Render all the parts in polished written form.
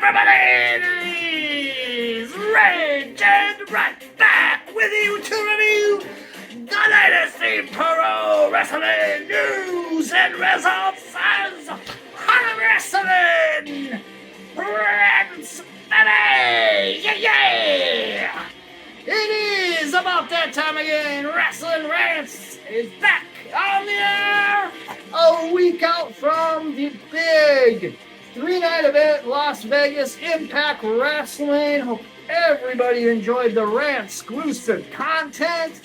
everybody! It is RedJed right back with you to review the latest pro wrestling news and results as Hot Wrestling Rants, baby! Yeah! It is about that time again. Wrestling Rants is back on the air a week out from the big 3-night event, Las Vegas Impact Wrestling. Hope everybody enjoyed the rant exclusive content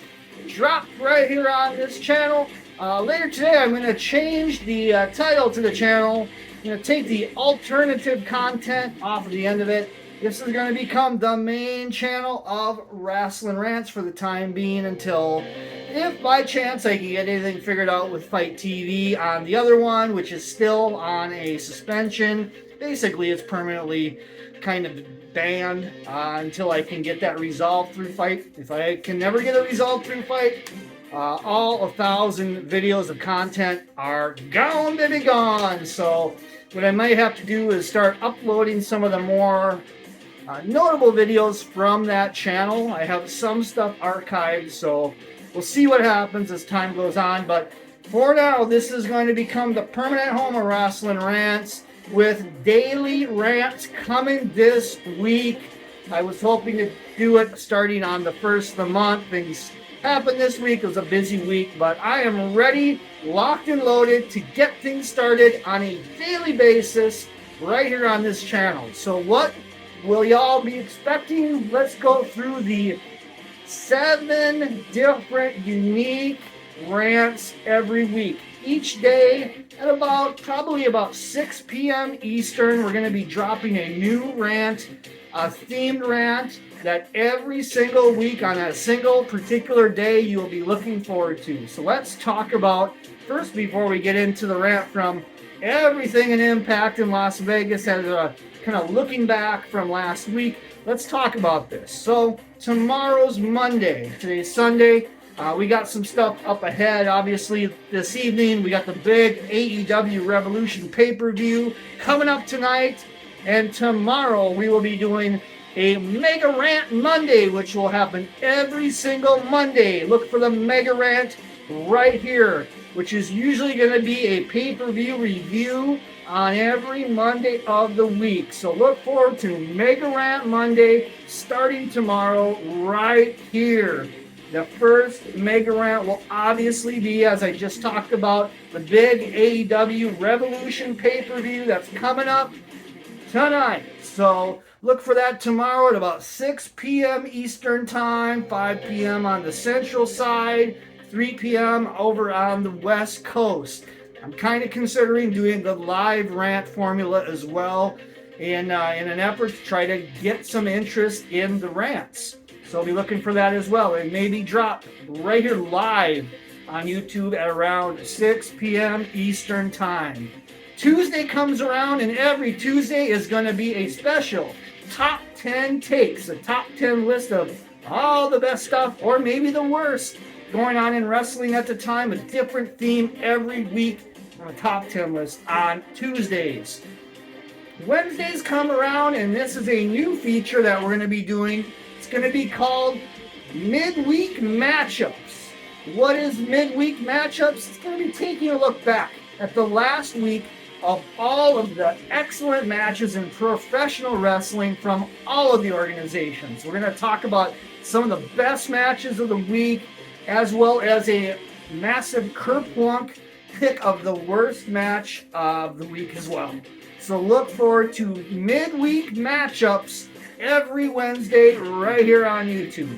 dropped right here on this channel. Later today, I'm going to change the title to the channel. I'm going to take the alternative content off of the end of it. This is going to become the main channel of Wrestling Rants for the time being until, if by chance I can get anything figured out with Fight TV on the other one, which is still on a suspension. Basically, it's permanently kind of banned until I can get that resolved through Fight. If I can never get it resolved through Fight, all 1,000 videos of content are gone, baby, gone. So what I might have to do is start uploading some of the more notable videos from that channel. I have some stuff archived, so we'll see what happens as time goes on. But for now, this is going to become the permanent home of Wrestling Rants with daily rants coming this week. I was hoping to do it starting on the first of the month. Things happened this week. It was a busy week, but I am ready, locked and loaded to get things started on a daily basis right here on this channel. So what will y'all be expecting? Let's go through the 7 different unique rants every week. Each day at probably about 6 p.m. Eastern, we're going to be dropping a new rant, a themed rant that every single week on a single particular day you will be looking forward to. So let's talk about, first before we get into the rant from everything in Impact in Las Vegas as a kind of looking back from last week, let's talk about this. So tomorrow's Monday, today's Sunday. We got some stuff up ahead. Obviously, this evening, we got the big AEW Revolution pay-per-view coming up tonight. And tomorrow, we will be doing a Mega Rant Monday, which will happen every single Monday. Look for the Mega Rant right here, which is usually going to be a pay-per-view review on every Monday of the week. So look forward to Mega Rant Monday starting tomorrow right here. The first Mega Rant will obviously be, as I just talked about, the big AEW Revolution pay-per-view that's coming up tonight. So look for that tomorrow at about 6 p.m. Eastern Time, 5 p.m. on the Central side, 3 p.m. over on the West Coast. I'm kind of considering doing the live rant formula as well in an effort to try to get some interest in the rants. So I'll be looking for that as well. It may be dropped right here live on YouTube at around 6 p.m. Eastern Time. Tuesday comes around, and every Tuesday is going to be a special top 10 takes, a top 10 list of all the best stuff, or maybe the worst, going on in wrestling at the time, a different theme every week on a top 10 list on Tuesdays. Wednesdays come around, and this is a new feature that we're going to be doing. It's going to be called Midweek Matchups. What is Midweek Matchups? It's going to be taking a look back at the last week of all of the excellent matches in professional wrestling from all of the organizations. We're going to talk about some of the best matches of the week, as well as a massive kerplunk pick of the worst match of the week as well. So look forward to Midweek Matchups every Wednesday right here on YouTube.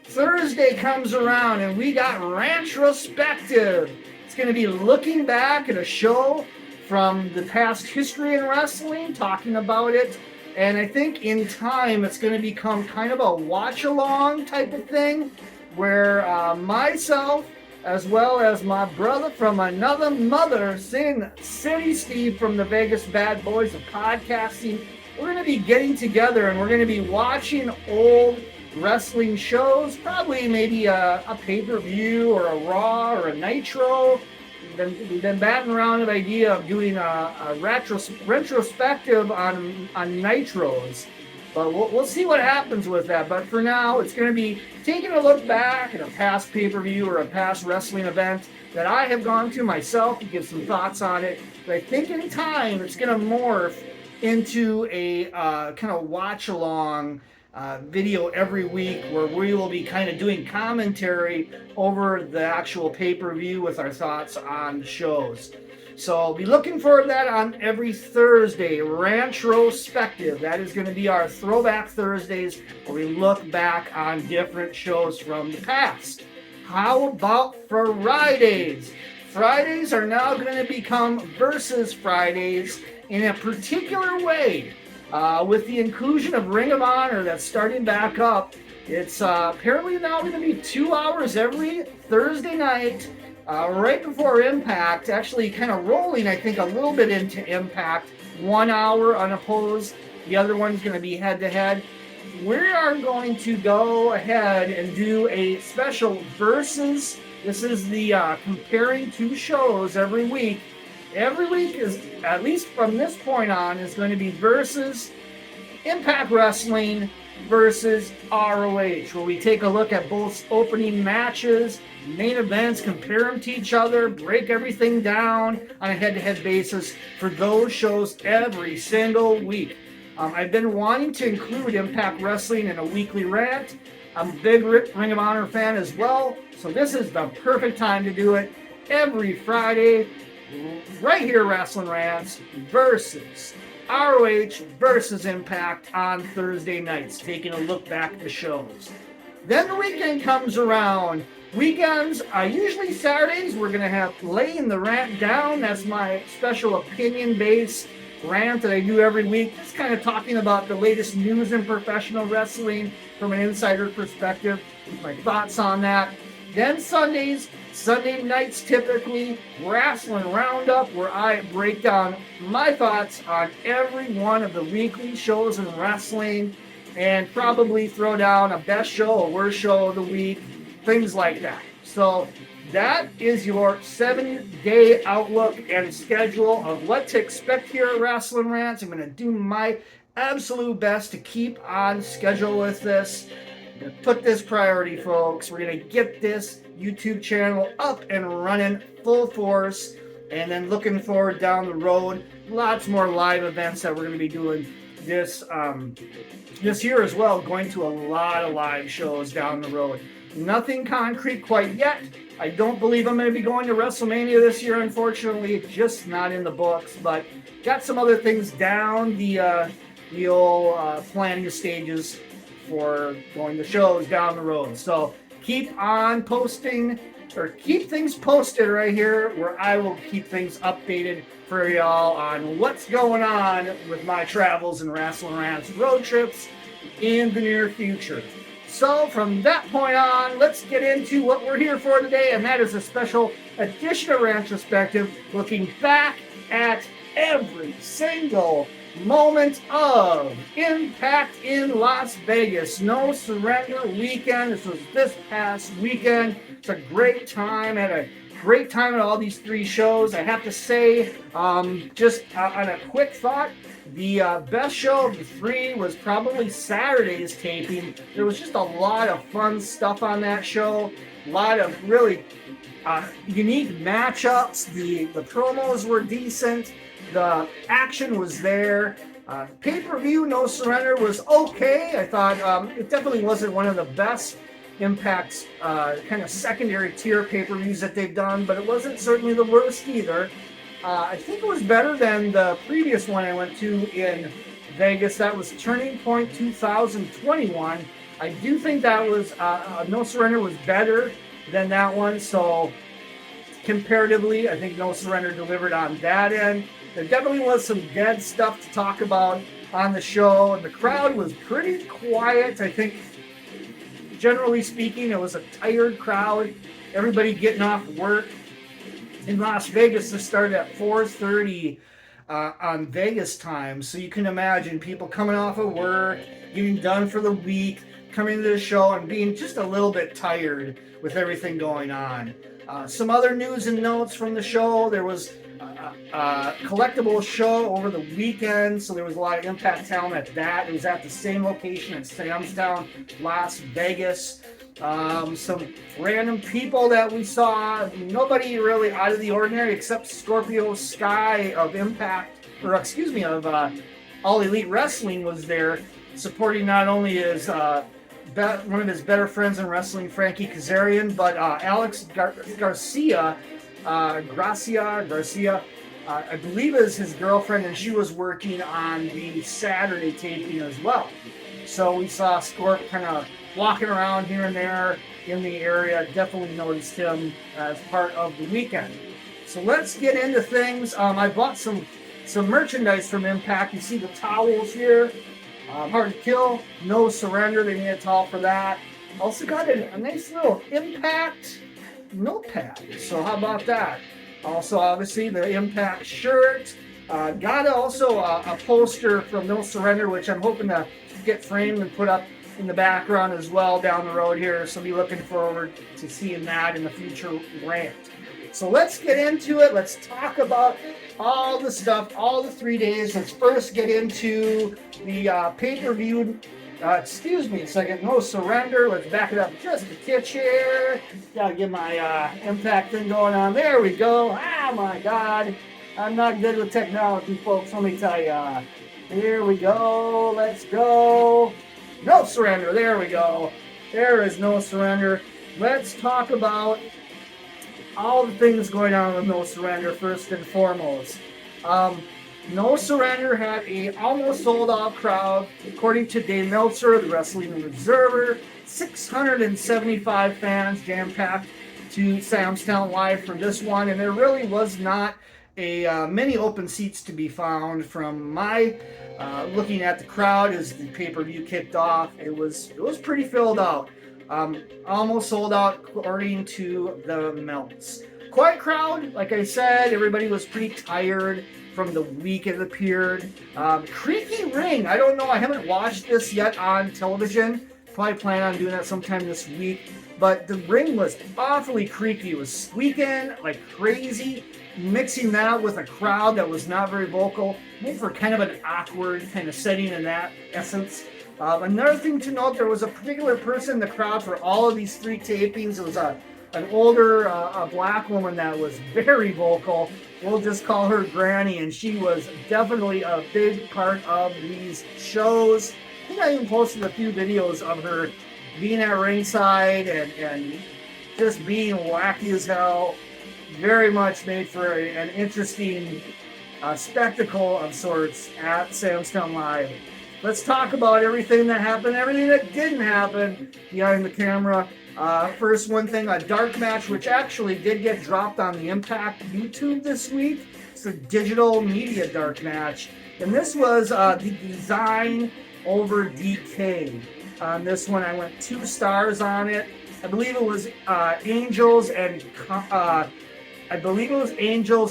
Thursday comes around and we got Rantrospective. It's going to be looking back at a show from the past history in wrestling, talking about it. And I think in time it's going to become kind of a watch-along type of thing where myself, as well as my brother from another mother, Sin City Steve from the Vegas Bad Boys of Podcasting, we're going to be getting together and we're going to be watching old wrestling shows, probably maybe a pay-per-view or a Raw or a Nitro, we've been batting around the idea of doing a retrospective on Nitros. But we'll see what happens with that. But for now, it's going to be taking a look back at a past pay-per-view or a past wrestling event that I have gone to myself to give some thoughts on it. But I think in time, it's going to morph into a kind of watch-along video every week where we will be kind of doing commentary over the actual pay-per-view with our thoughts on the shows. So I'll be looking for that on every Thursday, Rantrospective. That is going to be our Throwback Thursdays where we look back on different shows from the past. How about Fridays? Fridays are now going to become Versus Fridays in a particular way. With the inclusion of Ring of Honor that's starting back up, it's apparently now going to be 2 hours every Thursday night, right before Impact, actually kind of rolling, I think, a little bit into Impact. 1 hour unopposed, the other one's going to be head-to-head. We are going to go ahead and do a special Versus. This is the comparing two shows every week. Every week is, at least from this point on, is going to be Versus Impact Wrestling versus ROH, where we take a look at both opening matches, main events, compare them to each other, break everything down on a head-to-head basis for those shows every single week. I've been wanting to include Impact Wrestling in a weekly rant. I'm a big Ring of Honor fan as well, so this is the perfect time to do it every Friday. Right here, Wrestling Rants versus ROH versus Impact on Thursday nights, taking a look back at the shows. Then the weekend comes around. Weekends, usually Saturdays, we're going to have Laying the Rant Down. That's my special opinion-based rant that I do every week. Just kind of talking about the latest news in professional wrestling from an insider perspective, my thoughts on that. Then Sunday nights typically, Wrestling Roundup, where I break down my thoughts on every one of the weekly shows in wrestling and probably throw down a best show, a worst show of the week, things like that. So that is your 7-day outlook and schedule of what to expect here at Wrestling Rants. I'm going to do my absolute best to keep on schedule with this. I'm going to put this priority, folks. We're going to get this YouTube channel up and running full force, and then looking forward down the road, lots more live events that we're going to be doing this year as well, going to a lot of live shows down the road. Nothing concrete quite yet. I don't believe I'm going to be going to WrestleMania this year, unfortunately. It's just not in the books, but got some other things down the old planning stages for going to shows down the road. So keep on posting, or keep things posted right here, where I will keep things updated for y'all on what's going on with my travels and Wrestling Rants road trips in the near future. So from that point on, let's get into what we're here for today, and that is a special edition of Rantrospective, looking back at every single moment of Impact in Las Vegas. No Surrender weekend. This was this past weekend. It's a great time. Had a great time at all these three shows. I have to say, just on a quick thought, the best show of the three was probably Saturday's taping. There was just a lot of fun stuff on that show. A lot of really unique matchups. The promos were decent. The action was there. Pay-per-view No Surrender was okay. I thought it definitely wasn't one of the best Impact's kind of secondary tier pay-per-views that they've done, but it wasn't certainly the worst either. I think it was better than the previous one I went to in Vegas. That was Turning Point 2021. I do think that was No Surrender was better than that one, so comparatively, I think No Surrender delivered on that end. There definitely was some dead stuff to talk about on the show, and the crowd was pretty quiet. I think, generally speaking, it was a tired crowd. Everybody getting off work. In Las Vegas, this started at 4:30 on Vegas time, so you can imagine people coming off of work, getting done for the week, coming to the show and being just a little bit tired with everything going on. Some other news and notes from the show. There was collectible show over the weekend, so there was a lot of Impact talent at that. It was at the same location at Sam's Town, Las Vegas. Some random people that we saw, nobody really out of the ordinary except Scorpio Sky of Impact, or excuse me, of All Elite Wrestling was there, supporting not only his one of his better friends in wrestling, Frankie Kazarian, but Alex Garcia, I believe is his girlfriend, and she was working on the Saturday taping as well. So we saw Scorp kind of walking around here and there in the area. Definitely noticed him as part of the weekend. So let's get into things. I bought some merchandise from Impact. You see the towels here. Hard to Kill, No Surrender. They made a towel for that. Also got a nice little Impact notepad. So how about that? Also, obviously, the Impact shirt. Got also a poster from No Surrender, which I'm hoping to get framed and put up in the background as well down the road here. So be looking forward to seeing that in the future rant. So let's get into it. Let's talk about all the stuff, all the 3 days. Let's first get into the pay-per-view. Excuse me a second. No Surrender. Let's back it up just a titch here. Gotta get my Impact thing going on. There we go. Oh my God. I'm not good with technology, folks. Let me tell you. Here we go. Let's go. No Surrender. There we go. There is No Surrender. Let's talk about all the things going on with No Surrender first and foremost. No Surrender had a almost sold out crowd. According to Dave Meltzer, the Wrestling Observer, 675 fans jam-packed to Sam's Town Live for this one, and there really was not many open seats to be found from my looking at the crowd as the pay-per-view kicked off. It was pretty filled out. Almost sold out according to the Melts. Quiet crowd, like I said, everybody was pretty tired from the week it appeared. Creaky ring, I don't know, I haven't watched this yet on television. Probably plan on doing that sometime this week. But the ring was awfully creaky. It was squeaking like crazy. Mixing that with a crowd that was not very vocal made for kind of an awkward kind of setting in that essence. Another thing to note, there was a particular person in the crowd for all of these 3 tapings. It was an older a black woman that was very vocal. We'll just call her Granny, and she was definitely a big part of these shows. I think I even posted a few videos of her being at ringside and just being wacky as hell. Very much made for an interesting spectacle of sorts at Sam's Town Live. Let's talk about everything that happened, everything that didn't happen behind the camera. First, one thing, a dark match, which actually did get dropped on the Impact YouTube this week. It's a digital media dark match. And this was the Design over DK. On this one, I went 2 stars on it. I believe it was Angels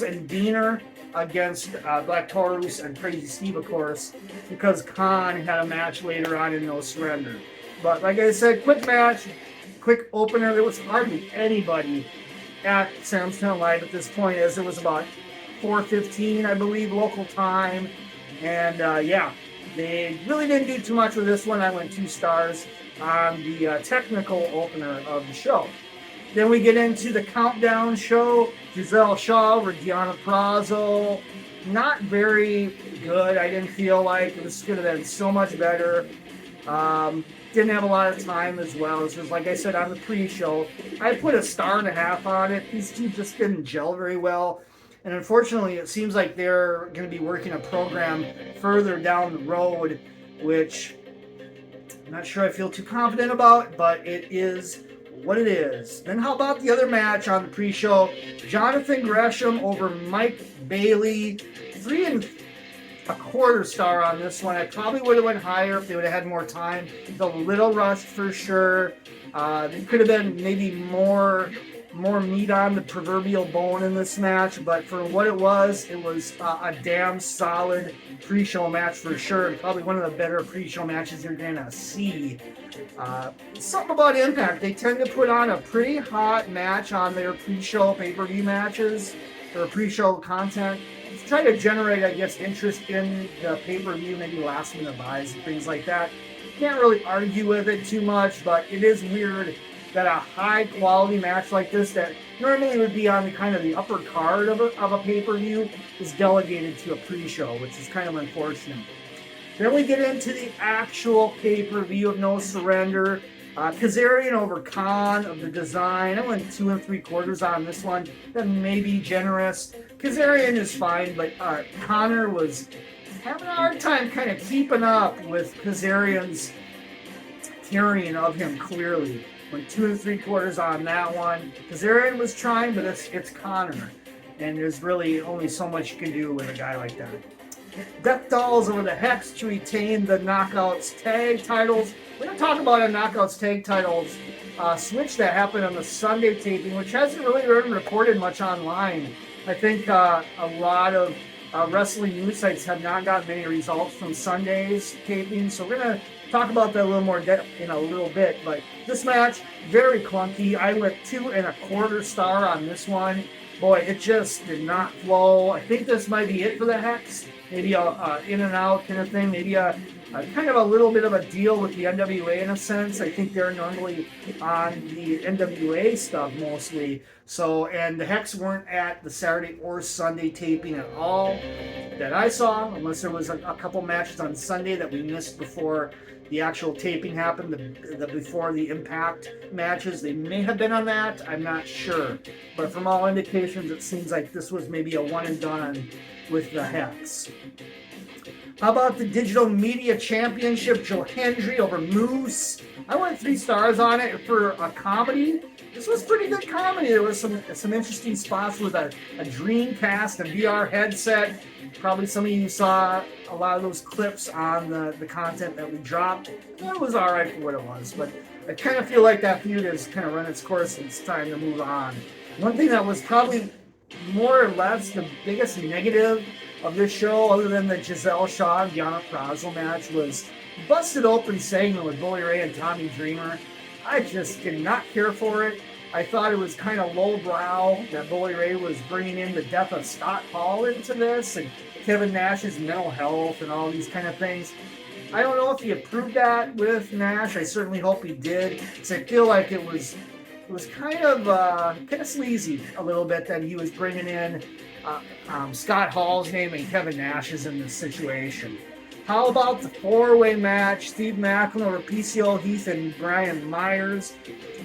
and Diener against Black Taurus and Crazy Steve, of course, because Khan had a match later on in No Surrender. But like I said, quick match, quick opener. There was hardly anybody at Sam's Town Live at this point, as it was about 4:15, I believe, local time. And yeah, they really didn't do too much with this one. I went 2 stars on the technical opener of the show. Then we get into the countdown show. Giselle Shaw over Deonna Purrazzo. Not very good, I didn't feel like. It could have been so much better. Didn't have a lot of time as well. This was, like I said, on the pre-show. I put 1.5 stars on it. These two just didn't gel very well. And unfortunately, it seems like they're going to be working a program further down the road, which I'm not sure I feel too confident about, but it is what it is. Then how about the other match on the pre-show? Jonathan Gresham over Mike Bailey. 3.25 stars on this one. I probably would have went higher if they would have had more time. It's a little rushed for sure. There could have been maybe more more meat on the proverbial bone in this match, but for what it was a damn solid pre-show match for sure. Probably one of the better pre-show matches you're gonna see. Something about Impact, they tend to put on a pretty hot match on their pre-show pay-per-view matches, or pre-show content, to try to generate, I guess, interest in the pay-per-view, maybe last-minute buys and things like that. Can't really argue with it too much, but it is weird that a high-quality match like this that normally would be on the kind of the upper card of a pay-per-view is delegated to a pre-show, which is kind of unfortunate. Then we get into the actual pay-per-view of No Surrender. Kazarian over Khan of the Design. I went 2 3/4 on this one. That may be generous. Kazarian is fine, but Connor was having a hard time kind of keeping up with Kazarian's carrying of him clearly. Went 2 3/4 on that one. Kazarian was trying, but it's Connor. And there's really only so much you can do with a guy like that. Death Dolls over the Hex to retain the Knockouts tag titles. We're going to talk about a Knockouts tag titles switch that happened on the Sunday taping, which hasn't really been reported much online. I think a lot of wrestling news sites have not gotten many results from Sunday's taping, so we're going to talk about that a little more depth in a little bit. But this match, very clunky. I went 2 1/4 star on this one. Boy, it just did not flow. I think this might be it for the Hex. Maybe a in and out kind of thing. Maybe a kind of a little bit of a deal with the NWA in a sense. I think they're normally on the NWA stuff mostly. So, and the Hex weren't at the Saturday or Sunday taping at all that I saw, unless there was a couple matches on Sunday that we missed before the actual taping happened, before the Impact matches. They may have been on that, I'm not sure. But from all indications, it seems like this was maybe a one and done with the Hex. How about the Digital Media Championship, Joe Hendry over Moose? I went 3 stars on it for a comedy. This was pretty good comedy. There was some interesting spots with a Dreamcast, a VR headset. Probably some of you saw a lot of those clips on the content that we dropped. It was all right for what it was, but I kind of feel like that feud has kind of run its course and it's time to move on. One thing that was probably more or less the biggest negative of this show, other than the Giselle Shaw and Deonna Purrazzo match, was busted open segment with Bully Ray and Tommy Dreamer. I just did not care for it. I thought it was kind of lowbrow that Bully Ray was bringing in the death of Scott Hall into this and Kevin Nash's mental health and all these kind of things. I don't know if he approved that with Nash. I certainly hope he did, because I feel like it was kind of sleazy a little bit that he was bringing in Scott Hall's name and Kevin Nash's in this situation. How about the 4-way match? Steve Macklin over PCO Heath and Brian Myers.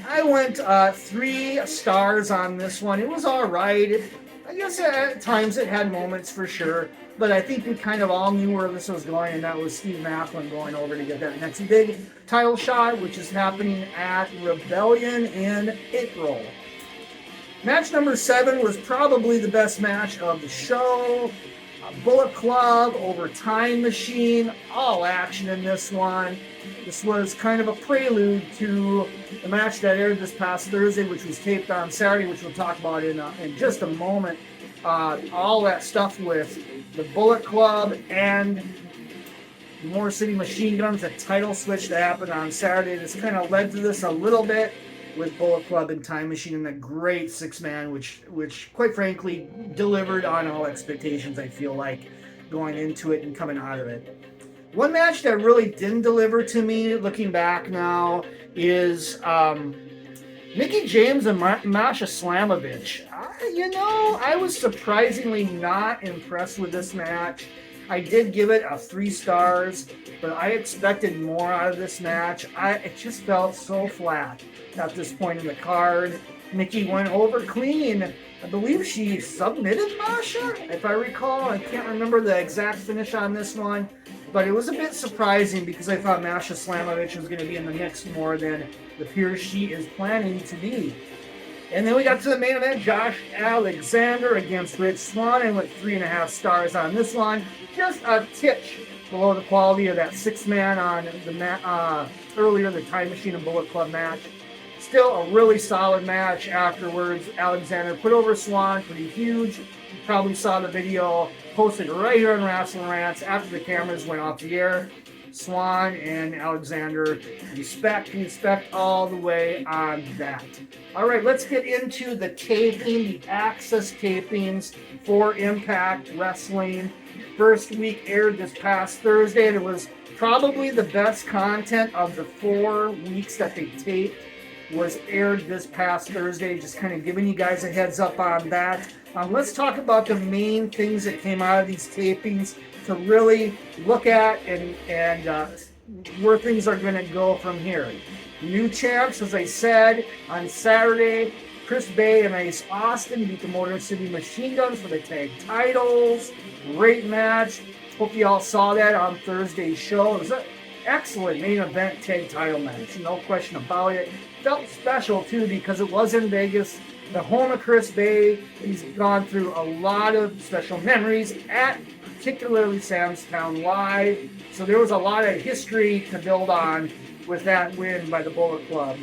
I went 3 stars on this one. It was all right. I guess at times it had moments for sure, but I think we kind of all knew where this was going, and that was Steve Macklin going over to get that next big title shot, which is happening at Rebellion in April. Match number 7 was probably the best match of the show. Bullet Club over Time Machine, all action in this one. This was kind of a prelude to the match that aired this past Thursday, which was taped on Saturday, which we'll talk about in just a moment. All that stuff with the Bullet Club and Moore City Machine Guns, the title switch that happened on Saturday. This kind of led to this a little bit with Bullet Club and Time Machine and a great 6-man, which quite frankly delivered on all expectations, I feel like, going into it and coming out of it. One match that really didn't deliver to me, looking back now, is Mickie James and Masha Slamovich. I was surprisingly not impressed with this match. I did give it 3 stars, but I expected more out of this match. It just felt so flat at this point in the card. Mickie went over clean. I believe she submitted Masha, if I recall. I can't remember the exact finish on this one, but it was a bit surprising because I thought Masha Slamovich was going to be in the mix more than it appears she is planning to be. And then we got to the main event, Josh Alexander against Rich Swann. I went 3.5 stars on this one. Just a titch below the quality of that 6-man on the earlier, the Time Machine and Bullet Club match. still a really solid match afterwards. Alexander put over Swan pretty huge. You probably saw the video posted right here on Wrestling Rants after the cameras went off the air. Swan and Alexander, respect all the way on that. All right, let's get into the taping, the Access tapings for Impact Wrestling. First week aired this past Thursday, and it was probably the best content of the 4 weeks that they taped was aired this past Thursday. Just kind of giving you guys a heads up on that. Let's talk about the main things that came out of these tapings to really look at and where things are going to go from here. New champs, as I said, on Saturday, Chris Bay and Ace Austin beat the Motor City Machine Guns for the tag titles. Great match. Hope you all saw that on Thursday's show. It was an excellent main event tag title match, no question about it. Felt special too because it was in Vegas, the home of Chris Bay. He's gone through a lot of special memories at particularly Sam's Town Live. So there was a lot of history to build on with that win by the Bullet Club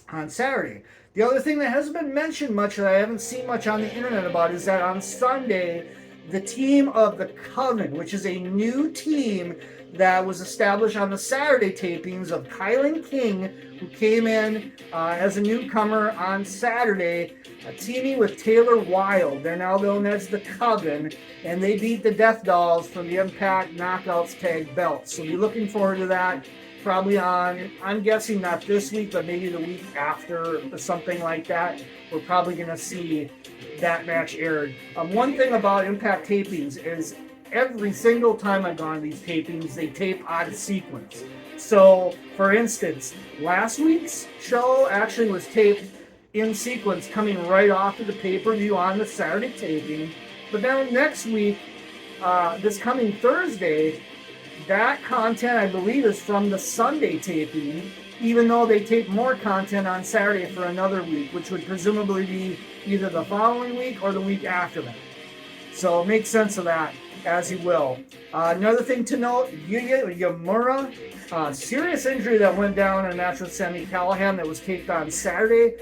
on Saturday. The other thing that hasn't been mentioned much, that I haven't seen much on the internet about, is that on Sunday, the team of the Coven, which is a new team that was established on the Saturday tapings of Kylan King, who came in as a newcomer on Saturday, teaming with Taylor Wilde. They're now known as the Coven, and they beat the Death Dolls for the Impact Knockouts Tag Belt. So you're looking forward to that. Probably on, I'm guessing not this week, but maybe the week after or something like that. We're probably going to see that match aired. One thing about Impact tapings is every single time I've gone to these tapings, they tape out of sequence. So, for instance, last week's show actually was taped in sequence, coming right off of the pay-per-view on the Saturday taping. But then next week, this coming Thursday, that content, I believe, is from the Sunday taping, even though they tape more content on Saturday for another week, which would presumably be either the following week or the week after that. So make sense of that as you will. Another thing to note, Yuya Uemura, serious injury that went down in a match with Sami Callihan that was taped on Saturday.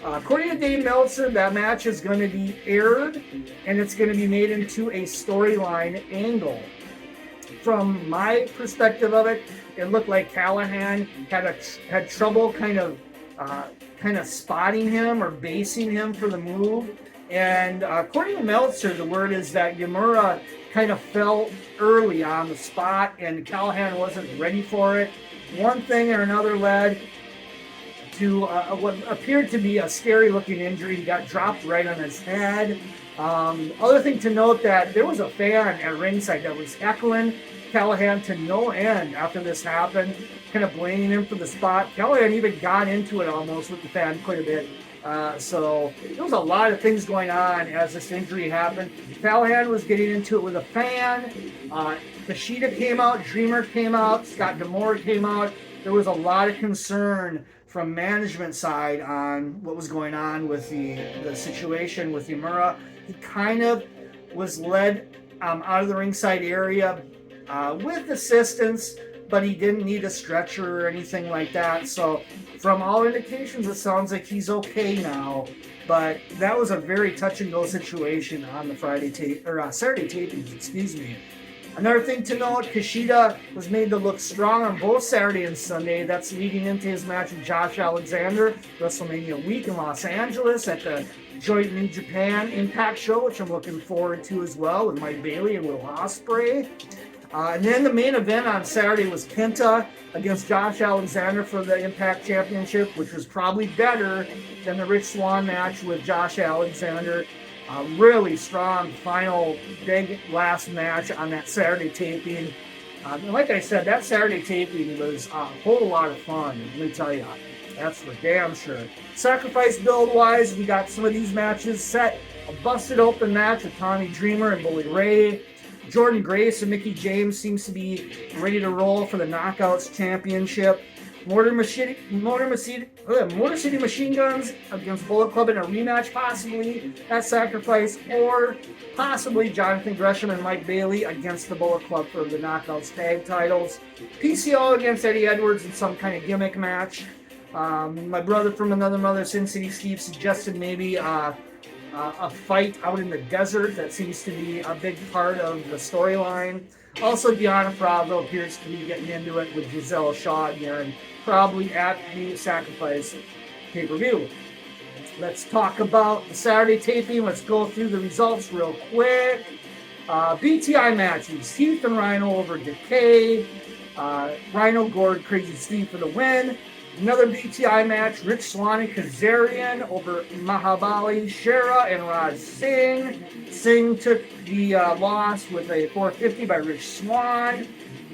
According to Dave Meltzer, that match is going to be aired, and it's going to be made into a storyline angle. From my perspective of it, it looked like Callahan had trouble kind of spotting him or basing him for the move. And according to Meltzer, the word is that Uemura kind of fell early on the spot, and Callahan wasn't ready for it. One thing or another led to what appeared to be a scary-looking injury. He got dropped right on his head. Other thing to note, that there was a fan at ringside that was heckling Callahan to no end after this happened, kind of blaming him for the spot. Callahan even got into it almost with the fan quite a bit. So there was a lot of things going on as this injury happened. Callahan was getting into it with a fan. Kushida came out, Dreamer came out, Scott D'Amore came out. There was a lot of concern from management side on what was going on with the situation with Uemura. He kind of was led out of the ringside area with assistance, but he didn't need a stretcher or anything like that. So from all indications, it sounds like he's okay now. But that was a very touch and go situation on the Saturday tapings, excuse me. Another thing to note, Kushida was made to look strong on both Saturday and Sunday. That's leading into his match with Josh Alexander, WrestleMania week in Los Angeles at the Joint New Japan Impact show, which I'm looking forward to as well, with Mike Bailey and Will Ospreay. And then the main event on Saturday was Kenta against Josh Alexander for the Impact Championship, which was probably better than the Rich Swann match with Josh Alexander. Really strong final big last match on that Saturday taping. Like I said, that Saturday taping was a whole lot of fun, let me tell you. That's for damn sure. Sacrifice build-wise, we got some of these matches set. A busted open match with Tommy Dreamer and Bully Ray. Jordan Grace and Mickey James seems to be ready to roll for the Knockouts Championship. Motor City Machine Guns against Bullet Club in a rematch, possibly at Sacrifice, or possibly Jonathan Gresham and Mike Bailey against the Bullet Club for the Knockouts tag titles. PCO against Eddie Edwards in some kind of gimmick match. My brother from another mother, Sin City Steve, suggested maybe a fight out in the desert. That seems to be a big part of the storyline. Also, Deonna Purrazzo appears to be getting into it with Giselle Shaw again, probably at the Sacrifice pay-per-view. Let's talk about the Saturday taping. Let's go through the results real quick. BTI matches. Heath and Rhino over Decay. Rhino gored Crazy Steve for the win. Another BTI match. Rich Swann and Kazarian over Mahabali Shera and Raj Singh. Singh took the loss with a 450 by Rich Swann.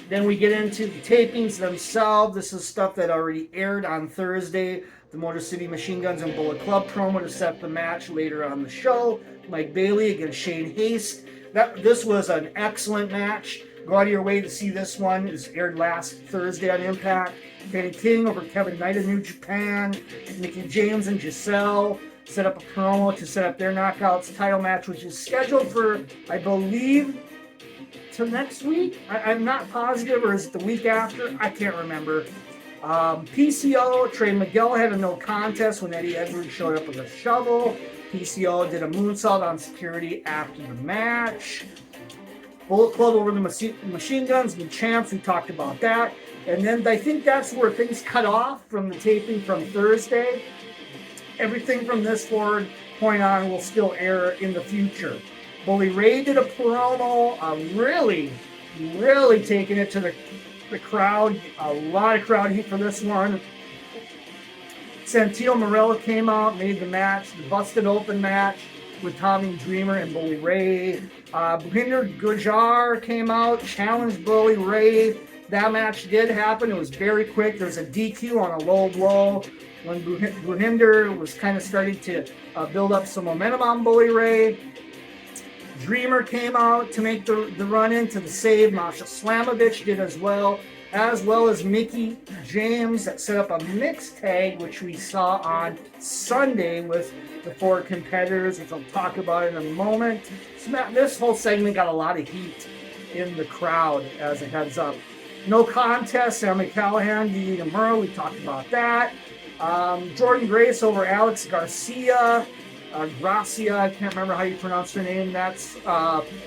Then we get into the tapings themselves. This is stuff that already aired on Thursday. The Motor City Machine Guns and Bullet Club promo to set the match later on the show. Mike Bailey against Shane Haste. This was an excellent match. Go out of your way to see this one. It was aired last Thursday on Impact. Kenny King over Kevin Knight of New Japan. Mickie James and Giselle set up a promo to set up their Knockouts title match, which is scheduled for, I believe, till next week. I'm not positive, or is it the week after? I can't remember. PCO, Trey Miguel had a no contest when Eddie Edwards showed up with a shovel. PCO did a moonsault on security after the match. Bullet Club over the Machine Guns, the champs, we talked about that. And then I think that's where things cut off from the taping from Thursday. Everything from this forward point on will still air in the future. Bully Ray did a promo, really taking it to the crowd. A lot of crowd heat for this one. Santino Marella came out, made the match, the busted open match with Tommy Dreamer and Bully Ray. Bhinder Gujar came out, challenged Bully Ray. That match did happen. It was very quick. There was a DQ on a low blow when Bhinder was kind of starting to build up some momentum on Bully Ray. Dreamer came out to make the run into the save. Masha Slamovich did as well as Mickie James that set up a mixed tag, which we saw on Sunday with the four competitors, which I'll talk about in a moment. This whole segment got a lot of heat in the crowd as a heads up. No contest, Sam Callahan, Dee Murrow, we talked about that. Jordan Grace over Alex Garcia. Gracia, I can't remember how you pronounce her name. That's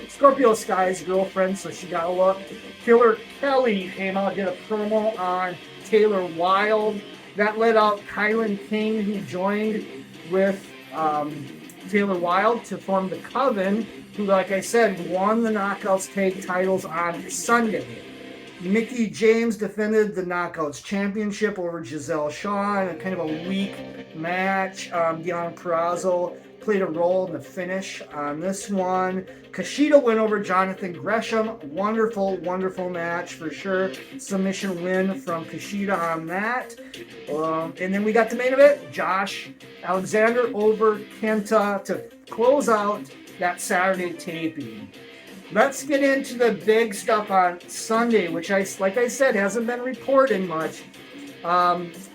Scorpio Sky's girlfriend, so she got a look. Killer Kelly came out, did a promo on Taylor Wilde. That led out Kylan King, who joined with Taylor Wilde to form the Coven, who, like I said, won the Knockouts Tag titles on Sunday. Mickie James defended the Knockouts Championship over Giselle Shaw in a kind of a weak match. Deonna Purrazzo played a role in the finish on this one. Kushida went over Jonathan Gresham. Wonderful match for sure. Submission win from Kushida on that. And then we got the main event. Josh Alexander over Kenta to close out that Saturday taping. Let's get into the big stuff on Sunday, which, like I said, hasn't been reported much.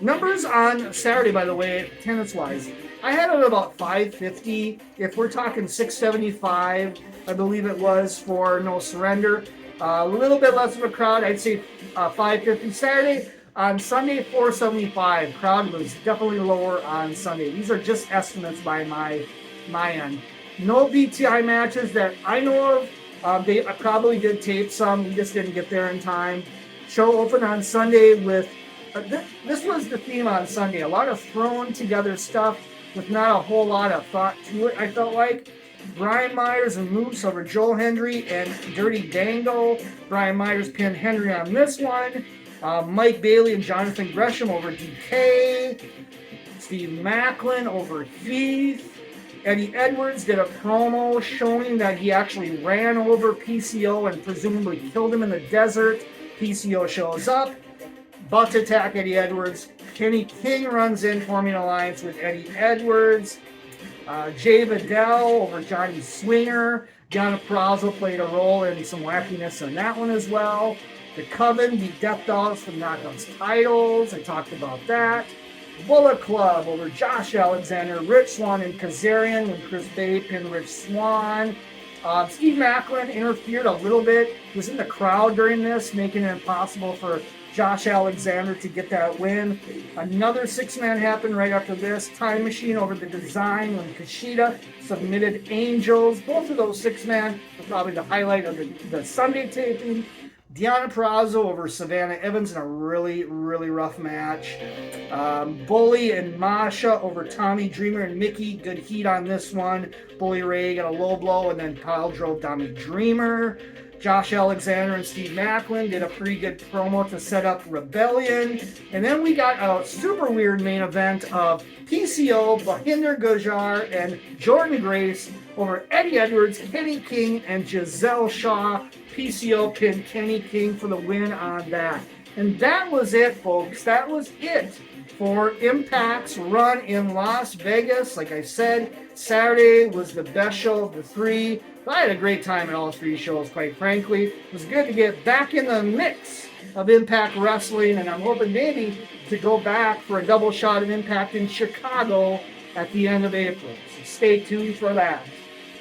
Numbers on Saturday, by the way, attendance-wise, I had it about 550. If we're talking 675, I believe it was for No Surrender. A little bit less of a crowd. I'd say 550 Saturday. On Sunday, 475. Crowd was definitely lower on Sunday. These are just estimates by my end. No BTI matches that I know of. They probably did tape some. We just didn't get there in time. Show opened on Sunday with... this was the theme on Sunday. A lot of thrown together stuff with not a whole lot of thought to it, I felt like. Brian Myers and Moose over Joel Hendry and Dirty Dango. Brian Myers pinned Hendry on this one. Mike Bailey and Jonathan Gresham over DK. Steve Macklin over Heath. Eddie Edwards did a promo showing that he actually ran over PCO and presumably killed him in the desert. PCO shows up, about to attack Eddie Edwards. Kenny King runs in, forming an alliance with Eddie Edwards. Jay Vidal over Johnny Swinger. Deonna Purrazzo played a role in some wackiness in that one as well. The Coven beat Death Dogs for Knockouts titles. I talked about that. Bullet Club over Josh Alexander, Rich Swann, and Kazarian when Chris Bay pinned Rich Swann. Steve Macklin interfered a little bit. He was in the crowd during this, making it impossible for Josh Alexander to get that win. Another 6-man happened right after this. Time Machine over the Design when Kushida submitted Angels. Both of those 6-man were probably the highlight of the Sunday taping. Deonna Purrazzo over Savannah Evans in a really, really rough match. Bully and Masha over Tommy Dreamer and Mickey. Good heat on this one. Bully Ray got a low blow and then pile drove Tommy Dreamer. Josh Alexander and Steve Macklin did a pretty good promo to set up Rebellion. And then we got a super weird main event of PCO, Bahinder Gujar, and Jordan Grace over Eddie Edwards, Kenny King, and Giselle Shaw. PCO pinned Kenny King for the win on that. And that was it, folks. That was it for Impact's run in Las Vegas. Like I said, Saturday was the best show of the 3. I had a great time at all 3 shows, quite frankly. It was good to get back in the mix of Impact Wrestling, and I'm hoping maybe to go back for a double shot of Impact in Chicago at the end of April. So stay tuned for that.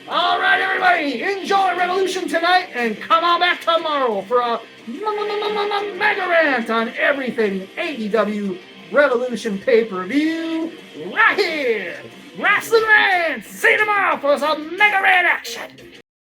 All right, everybody, enjoy Revolution tonight, and come on back tomorrow for a mega rant on everything AEW Revolution pay-per-view right here. Wrestling Rant! See you tomorrow for some mega rant action!